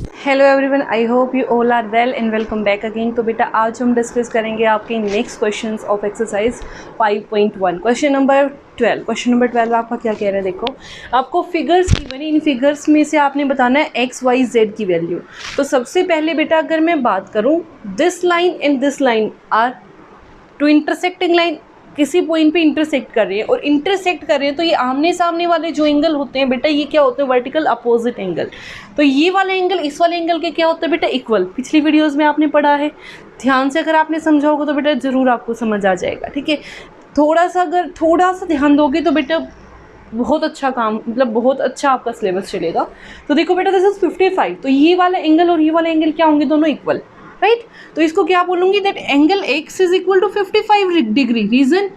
Hello everyone, I hope you all are well and welcome back again. तो बेटा आज हम डिस्कस करेंगे आपके next questions of exercise 5.1 question number 12। Question number 12 आपका क्या कह रहे हैं, देखो आपको फिगर्स की बनी, इन फिगर्स में से आपने बताना है एक्स वाई जेड की वैल्यू। तो सबसे पहले बेटा अगर मैं बात करूँ, this line and this line are two intersecting line, किसी पॉइंट पे इंटरसेक्ट कर रही है और इंटरसेक्ट कर रहे हैं तो ये आमने सामने वाले जो एंगल होते हैं बेटा, ये क्या होते हैं, वर्टिकल अपोजिट एंगल। तो ये वाला एंगल इस वाले एंगल के क्या होता है बेटा, इक्वल। पिछली वीडियोस में आपने पढ़ा है, ध्यान से अगर आपने समझा होगा तो बेटा ज़रूर आपको समझ आ जाएगा। ठीक है, थोड़ा सा ध्यान दोगे तो बेटा बहुत अच्छा काम, मतलब बहुत अच्छा आपका सिलेबस चलेगा। तो देखो बेटा, दिस इज 55, तो ये वाला एंगल और ये वाला एंगल क्या होंगे, दोनों इक्वल, राइट। तो इसको क्या बोलूँगी, that angle x is equal to 55 degree. Reason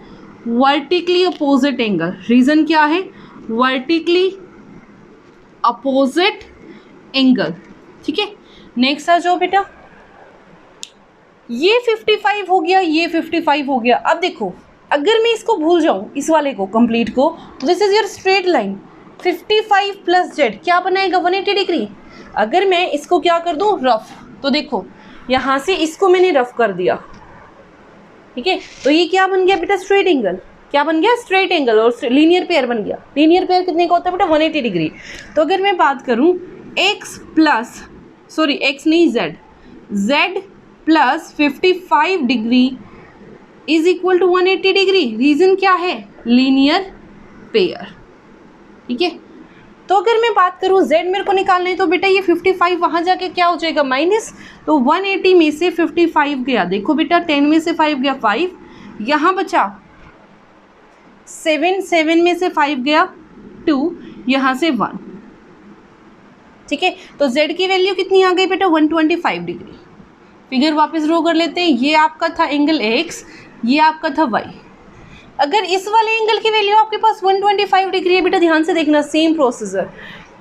vertically opposite angle, reason क्या है, वर्टिकली अपोजिट एंगल। ठीक है, नेक्स्ट आ जाओ बेटा, ये 55 हो गया, ये 55 हो गया। अब देखो अगर मैं इसको भूल जाऊं, इस वाले को कंप्लीट को, तो this is your straight line. 55 plus Z क्या बनाएगा, 180 डिग्री। अगर मैं इसको क्या कर दूं, रफ, तो देखो यहाँ से इसको मैंने रफ कर दिया। ठीक है, तो ये क्या बन गया बेटा, स्ट्रेट एंगल। क्या बन गया, स्ट्रेट एंगल, और लीनियर पेयर बन गया। लीनियर पेयर कितने का होता है बेटा, 180 डिग्री। तो अगर मैं बात करूं x प्लस, सॉरी x नहीं z plus 55 degree is equal to 180 degree. Reason क्या है, लीनियर पेयर। ठीक है, तो अगर मैं बात करूं z मेरे को निकालना है, तो बेटा ये 55 वहां जाके क्या हो जाएगा, माइनस। तो 180 में से 55 गया, देखो बेटा 10 में से 5 गया 5, यहाँ बचा 7 में से 5 गया 2, यहाँ से 1। ठीक है, तो z की वैल्यू कितनी आ गई बेटा, 125 डिग्री। फिगर वापस ड्रॉ कर लेते हैं, ये आपका था एंगल x, ये आपका था y। अगर इस वाले एंगल की वैल्यू आपके पास 125 डिग्री है बेटा, ध्यान से देखना, सेम प्रोसीजर,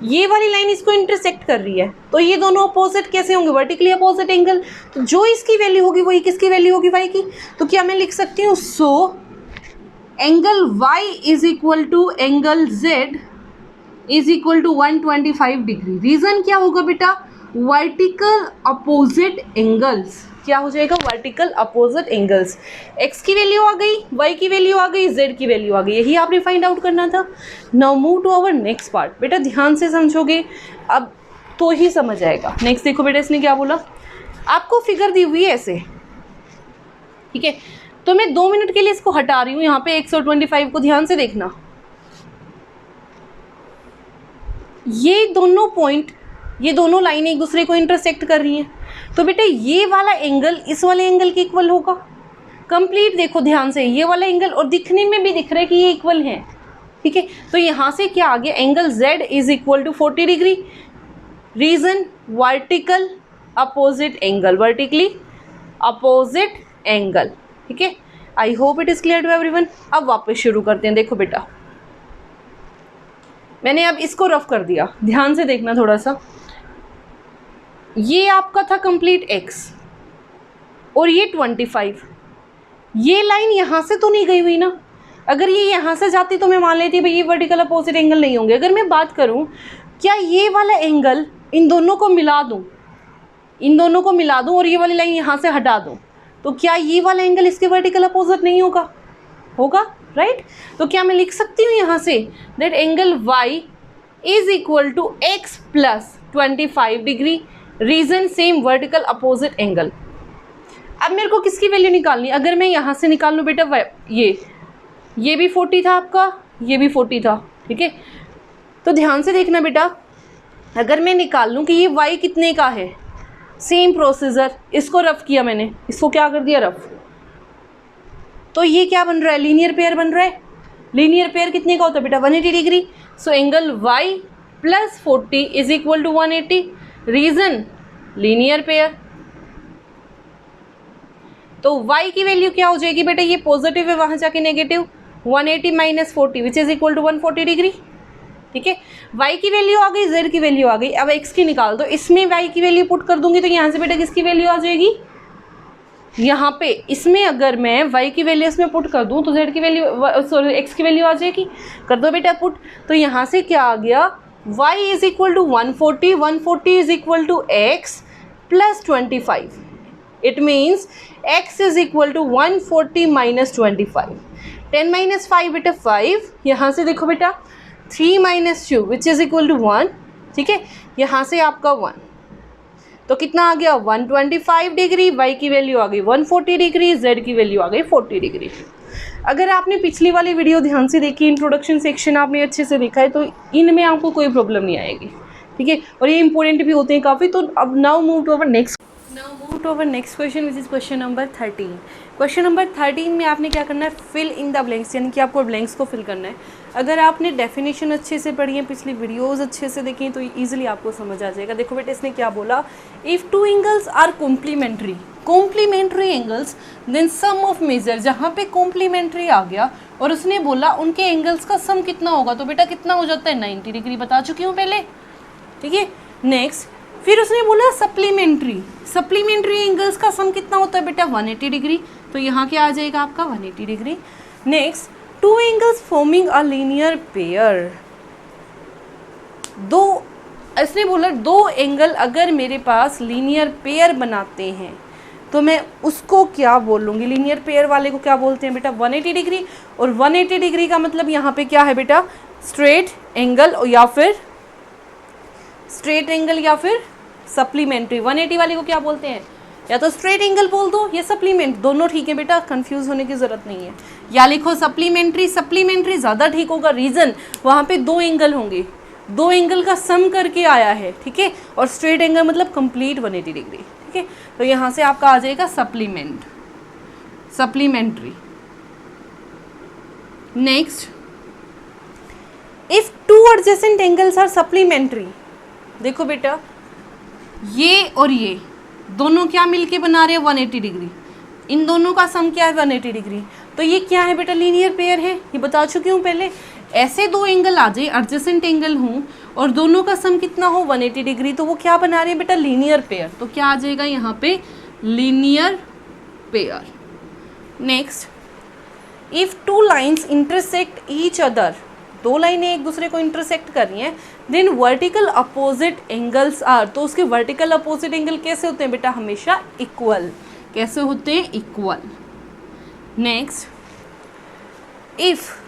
ये वाली लाइन इसको इंटरसेक्ट कर रही है, तो ये दोनों अपोजिट कैसे होंगे, वर्टिकली अपोजिट एंगल। तो जो इसकी वैल्यू होगी वही किसकी वैल्यू होगी, y की। तो क्या मैं लिख सकती हूँ, so angle y is equal to angle z is equal to 125 degree. Reason क्या होगा बेटा, वर्टिकल अपोजिट एंगल्स। क्या हो जाएगा, वर्टिकल अपोजिट एंगल्स। x की वैल्यू आ गई, y की वैल्यू आ गई, z की वैल्यू आ गई, यही आपने फाइंड आउट करना था। Now move to our next part. बेटा ध्यान से समझोगे अब तो ही समझ आएगा। नेक्स्ट देखो बेटा, इसने क्या बोला, आपको फिगर दी हुई है ऐसे। ठीक है, तो मैं 2 मिनट के लिए इसको हटा रही हूँ, यहाँ पे 125 को ध्यान से देखना। ये दोनों पॉइंट, ये दोनों लाइन एक दूसरे को इंटरसेक्ट कर रही हैं, तो बेटा ये वाला एंगल इस वाले एंगल के इक्वल होगा। कंप्लीट देखो ध्यान से, ये वाला एंगल, और दिखने में भी दिख रहा है कि ये इक्वल हैं। ठीक है, तो यहाँ से क्या आ गया, angle z is equal to 40 degree. Reason vertical opposite angle, vertically opposite angle. ठीक है, I hope it is clear to everyone. अब वापस शुरू करते हैं। देखो बेटा, मैंने अब इसको रफ कर दिया, ध्यान से देखना थोड़ा सा। ये आपका था कंप्लीट x और ये 25। ये लाइन यहाँ से तो नहीं गई हुई ना, अगर ये यहाँ से जाती तो मैं मान लेती भाई ये वर्टिकल अपोजिट एंगल नहीं होंगे। अगर मैं बात करूँ, क्या ये वाला एंगल इन दोनों को मिला दूँ, इन दोनों को मिला दूँ और ये वाली लाइन यहाँ से हटा दूँ, तो क्या ये वाला एंगल इसके वर्टिकल अपोजिट नहीं होगा, होगा, राइट। तो क्या मैं लिख सकती हूँ यहाँ से, that angle y is equal to x plus 25 degree. Reason same vertical opposite angle. अब मेरे को किसकी वैल्यू निकालनी, अगर मैं यहाँ से निकाल लूँ बेटा, ये भी 40 था आपका, ये भी 40 था। ठीक है, तो ध्यान से देखना बेटा, अगर मैं निकाल लूँ कि ये y कितने का है, सेम प्रोसीजर, इसको रफ किया मैंने, इसको क्या कर दिया, रफ, तो ये क्या बन रहा है, लीनियर पेयर बन रहा है। लीनियर पेयर कितने का होता है बेटा, 180 degree. So angle y plus 40 is equal to 180। Reason linear pair. तो y की वैल्यू क्या हो जाएगी बेटा, ये पॉजिटिव है, वहां जाके negative, 180 minus 40 which is equal to 140 degree. ठीक है, y की वैल्यू आ गई, z की वैल्यू आ गई। अब x की निकाल दो, इसमें y की वैल्यू पुट कर दूंगी तो यहाँ से बेटा किसकी वैल्यू आ जाएगी, यहाँ पे इसमें अगर मैं y की वैल्यू इसमें पुट कर दूँ तो z की वैल्यू, सॉरी x की वैल्यू आ जाएगी। कर दो बेटा पुट, तो यहाँ से क्या आ गया, y is equal to 140, 140 is equal to x plus 25. It means x is equal to 140 minus 25. 10 minus 5 बेटा 5, यहाँ से देखो बेटा 3 minus 2 which is equal to 1. ठीक है, यहाँ से आपका 1, तो कितना आ गया 125 डिग्री. y की वैल्यू आ गई 140 डिग्री, z की वैल्यू आ गई 40 डिग्री. अगर आपने पिछली वाली वीडियो ध्यान से देखी, इंट्रोडक्शन सेक्शन आपने अच्छे से देखा है, तो इनमें आपको कोई प्रॉब्लम नहीं आएगी. ठीक है, और ये इंपॉर्टेंट भी होते हैं काफ़ी. तो अब now move to our next question which is question number 13. Question number 13 में आपने क्या करना है, फिल इन द ब्लैंक्स, यानी कि आपको ब्लैंक्स को फिल करना है. अगर आपने डेफिनेशन अच्छे से पढ़ी है, पिछली वीडियोस अच्छे से देखी तो ईजिली आपको समझ आ जाएगा. देखो बेटा इसने क्या बोला, if two angles are complementary angles then sum of measure. जहाँ पे कॉम्प्लीमेंट्री आ गया और उसने बोला उनके एंगल्स का सम कितना होगा, तो बेटा कितना हो जाता है 90 डिग्री. बता चुकी हूँ पहले. ठीक है, नेक्स्ट फिर उसने बोला सप्लीमेंट्री एंगल्स का सम कितना होता है बेटा 180 डिग्री. तो यहाँ क्या आ जाएगा आपका 180 degree. Next two angles forming a linear pair. इसने बोला दो एंगल अगर मेरे पास लीनियर पेयर बनाते हैं तो मैं उसको क्या बोलूँगी, लीनियर पेयर वाले को क्या बोलते हैं बेटा 180 डिग्री. और 180 डिग्री का मतलब यहाँ पे क्या है बेटा, स्ट्रेट एंगल या फिर सप्लीमेंट्री. 180 वाले को क्या बोलते हैं, या तो स्ट्रेट एंगल बोल दो या सप्लीमेंट, दोनों ठीक है बेटा, कंफ्यूज होने की ज़रूरत नहीं है. या लिखो सप्लीमेंट्री ज़्यादा ठीक होगा. रीज़न वहाँ पे दो एंगल होंगे, दो एंगल का सम करके आया है. ठीक है, और स्ट्रेट एंगल मतलब कंप्लीट 180 डिग्री. ठीक है, तो यहाँ से आपका आ जाएगा supplementary. Next if two adjacent angles are supplementary. देखो बेटा ये और ये दोनों क्या मिलके बना रहे हैं 180 डिग्री. इन दोनों का सम क्या है 180 डिग्री. तो ये क्या है बेटा, लीनियर पेयर है. ये बता चुकी हूँ पहले. ऐसे दो एंगल आ जाए, एडजेसेंट एंगल हूँ और दोनों का सम कितना हो 180 डिग्री, तो वो क्या बना रहे हैं बेटा, लीनियर पेयर. तो क्या आ जाएगा यहाँ पे linear pair. Next if two lines intersect each other. दो लाइनें एक दूसरे को इंटरसेक्ट कर रही हैं, then vertical opposite angles are. तो उसके वर्टिकल अपोजिट एंगल कैसे होते हैं बेटा, हमेशा इक्वल. कैसे होते हैं, equal. Next if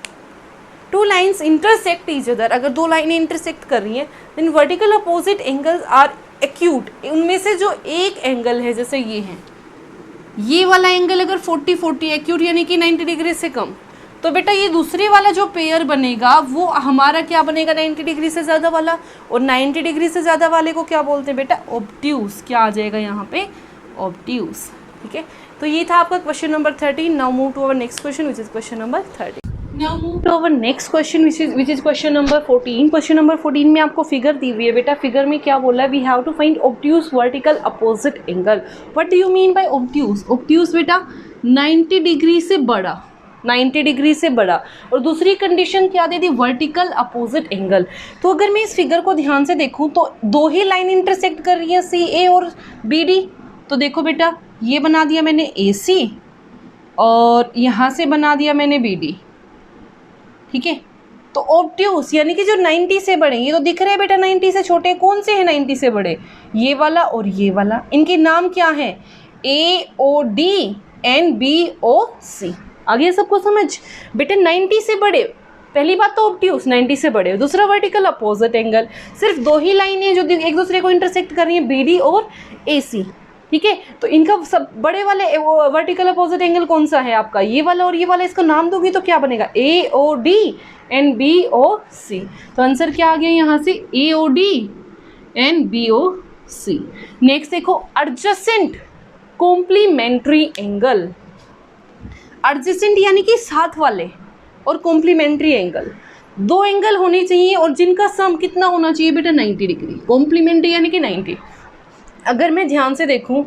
two lines intersect each other. अगर दो लाइनें इंटरसेक्ट कर रही हैं, then vertical opposite angles are acute. उनमें से जो एक एंगल है, जैसे ये है, ये वाला एंगल अगर 40-40 एक्यूट यानी कि 90 डिग्री से कम, तो बेटा ये दूसरे वाला जो पेयर बनेगा वो हमारा क्या बनेगा 90 डिग्री से ज़्यादा वाला. और 90 डिग्री से ज़्यादा वाले को क्या बोलते हैं बेटा, ऑब्ट्यूस. क्या आ जाएगा यहाँ पे, ऑब्ट्यूस. ठीक है, तो ये था आपका question number 13. Now move to our next question which is question number 13. Now move to our next question which is question number 14. Question number 14 में आपको फिगर दी हुई है बेटा. फिगर में क्या बोला है, we have to find obtuse vertical opposite angle. What do you mean by obtuse. Obtuse बेटा 90 डिग्री से बड़ा, 90 डिग्री से बड़ा. और दूसरी कंडीशन क्या दे दी, वर्टिकल अपोजिट एंगल. तो अगर मैं इस फिगर को ध्यान से देखूं तो दो ही लाइन इंटरसेक्ट कर रही है, CA और BD. तो देखो बेटा ये बना दिया मैंने AC और यहाँ से बना दिया मैंने BD. ठीक है, तो ऑब्ट्यूस यानी कि जो 90 से बड़े, ये तो दिख रहे हैं बेटा 90 से छोटे. कौन से हैं 90 से बड़े, ये वाला और ये वाला. इनके नाम क्या है, AOD and BOC. आगे सबको समझ बेटा. 90 से बड़े, पहली बात तो ऑब्ट्यूस 90 से बड़े, दूसरा वर्टिकल अपोजिट एंगल. सिर्फ दो ही लाइनें जो एक दूसरे को इंटरसेक्ट कर रही हैं, BD और AC. ठीक है, तो इनका सब बड़े वाले वर्टिकल अपोजिट एंगल कौन सा है आपका, ये वाला और ये वाला. इसका नाम दोगी तो क्या बनेगा, AOD and BOC. तो आंसर क्या आ गया यहाँ से, AOD and BOC. नेक्स्ट देखो एडजेसेंट कॉम्प्लीमेंट्री एंगल. एडजेसेंट यानी कि साथ वाले और कॉम्प्लीमेंट्री एंगल. दो एंगल होने चाहिए और जिनका सम कितना होना चाहिए बेटा 90 डिग्री. कॉम्प्लीमेंट्री यानी कि 90. अगर मैं ध्यान से देखूं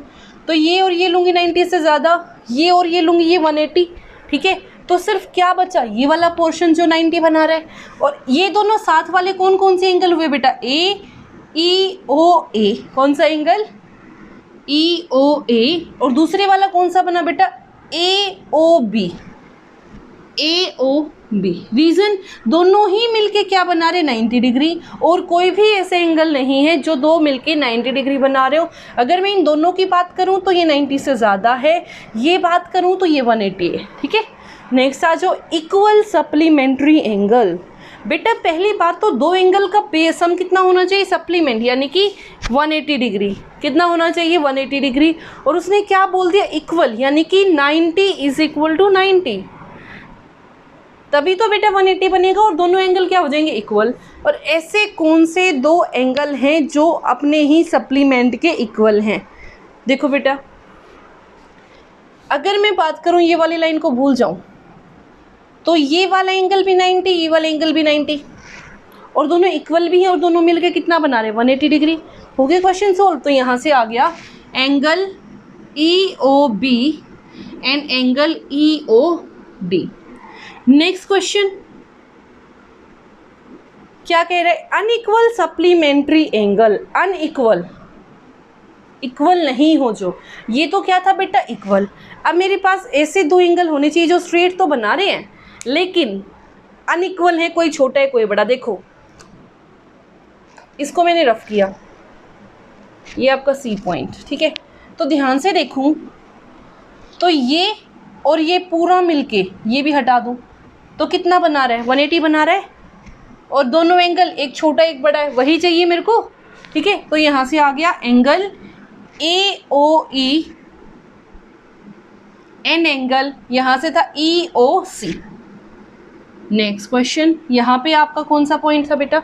तो ये और ये लूँगी 90 से ज़्यादा, ये और ये लूँगी ये 180. ठीक है, तो सिर्फ क्या बचा, ये वाला पोर्शन जो 90 बना रहा है. और ये दोनों साथ वाले कौन कौन से एंगल हुए बेटा, EOA. कौन सा एंगल, EOA. और दूसरे वाला कौन सा बना बेटा, AOB. बी। रीज़न, दोनों ही मिलके क्या बना रहे, 90 डिग्री, और कोई भी ऐसे एंगल नहीं है जो दो मिलके 90 डिग्री बना रहे हो। अगर मैं इन दोनों की बात करूं तो ये 90 से ज़्यादा है, ये बात करूं तो ये 180 है। ठीक है, नेक्स्ट आ जाओ, इक्वल सप्लीमेंट्री एंगल। बेटा पहली बात तो दो एंगल का सम कितना होना चाहिए, सप्लीमेंट, यानी कि 180 डिग्री। कितना होना चाहिए, 180 डिग्री। और उसने क्या बोल दिया, इक्वल, यानी कि 90 इज इक्वल टू 90, तभी तो बेटा 180 बनेगा और दोनों एंगल क्या हो जाएंगे, इक्वल। और ऐसे कौन से दो एंगल हैं जो अपने ही सप्लीमेंट के इक्वल हैं। देखो बेटा, अगर मैं बात करूं, ये वाली लाइन को भूल जाऊं तो ये वाला एंगल भी 90, ये वाला एंगल भी 90, और दोनों इक्वल भी हैं और दोनों मिलकर कितना बना रहे हैं, 180 डिग्री। हो गया क्वेश्चन सोल्व। तो यहाँ से आ गया angle EOB and angle EOD। Next question क्या कह रहे हैं, unequal supplementary angle. Unequal, equal नहीं हो जो, ये तो क्या था बेटा, इक्वल। अब मेरे पास ऐसे दो एंगल होने चाहिए जो स्ट्रेट तो बना रहे हैं लेकिन अनइक्वल है, कोई छोटा है कोई बड़ा। देखो इसको मैंने रफ किया, ये आपका सी पॉइंट। ठीक है, तो ध्यान से देखूं तो ये और ये पूरा मिलके, ये भी हटा दूं तो कितना बना रहा है, 180 बना रहा है, और दोनों एंगल एक छोटा एक बड़ा है, वही चाहिए मेरे को। ठीक है, तो यहाँ से आ गया एंगल AOE एंड एंगल यहाँ से था EOC। नेक्स्ट क्वेश्चन, यहाँ पे आपका कौन सा पॉइंट था बेटा,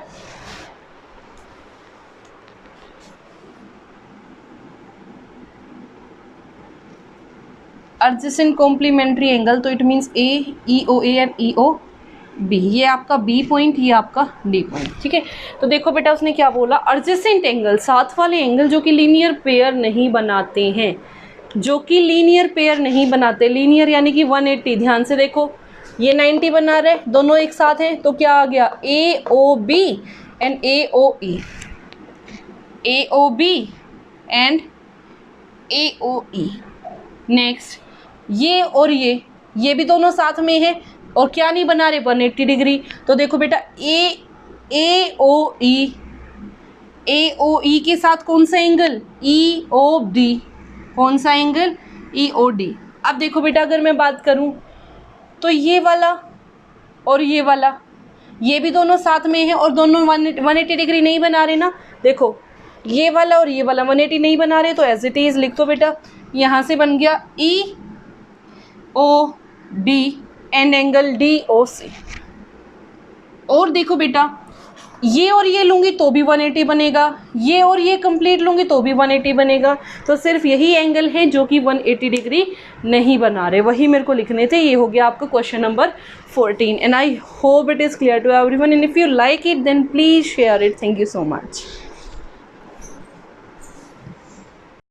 एडजेसेंट कॉम्प्लीमेंट्री एंगल, तो it means EOA and EOB। ये आपका B पॉइंट, ये आपका D पॉइंट। ठीक है, तो देखो बेटा उसने क्या बोला, एडजेसेंट एंगल, साथ वाले एंगल जो कि लीनियर पेयर नहीं बनाते हैं, जो कि लीनियर पेयर नहीं बनाते। लीनियर यानी कि 180। ध्यान से देखो, ये 90 बना रहे, दोनों एक साथ हैं, तो क्या आ गया, AOB and AOE, AOB and AOE। Next, ये और ये भी दोनों साथ में है और क्या नहीं बना रहे, 180 डिग्री। तो देखो बेटा AOE के साथ कौन सा एंगल, EOD। कौन सा एंगल, EOD। अब देखो बेटा अगर मैं बात करूं तो ये वाला और ये वाला, ये भी दोनों साथ में है और दोनों 180 डिग्री नहीं बना रहे ना। देखो ये वाला और ये वाला 180 नहीं बना रहे, तो एज इट इज़ लिख दो बेटा। यहाँ से बन गया EOD एंड एंगल DOC। और देखो बेटा, ये और ये लूँगी तो भी 180 बनेगा, ये और ये कंप्लीट लूँगी तो भी 180 बनेगा। तो सिर्फ यही एंगल है जो कि 180 डिग्री नहीं बना रहे, वही मेरे को लिखने थे। ये हो गया आपका question number 14 and I hope it is clear to everyone and if you like it then please share it. Thank you so much.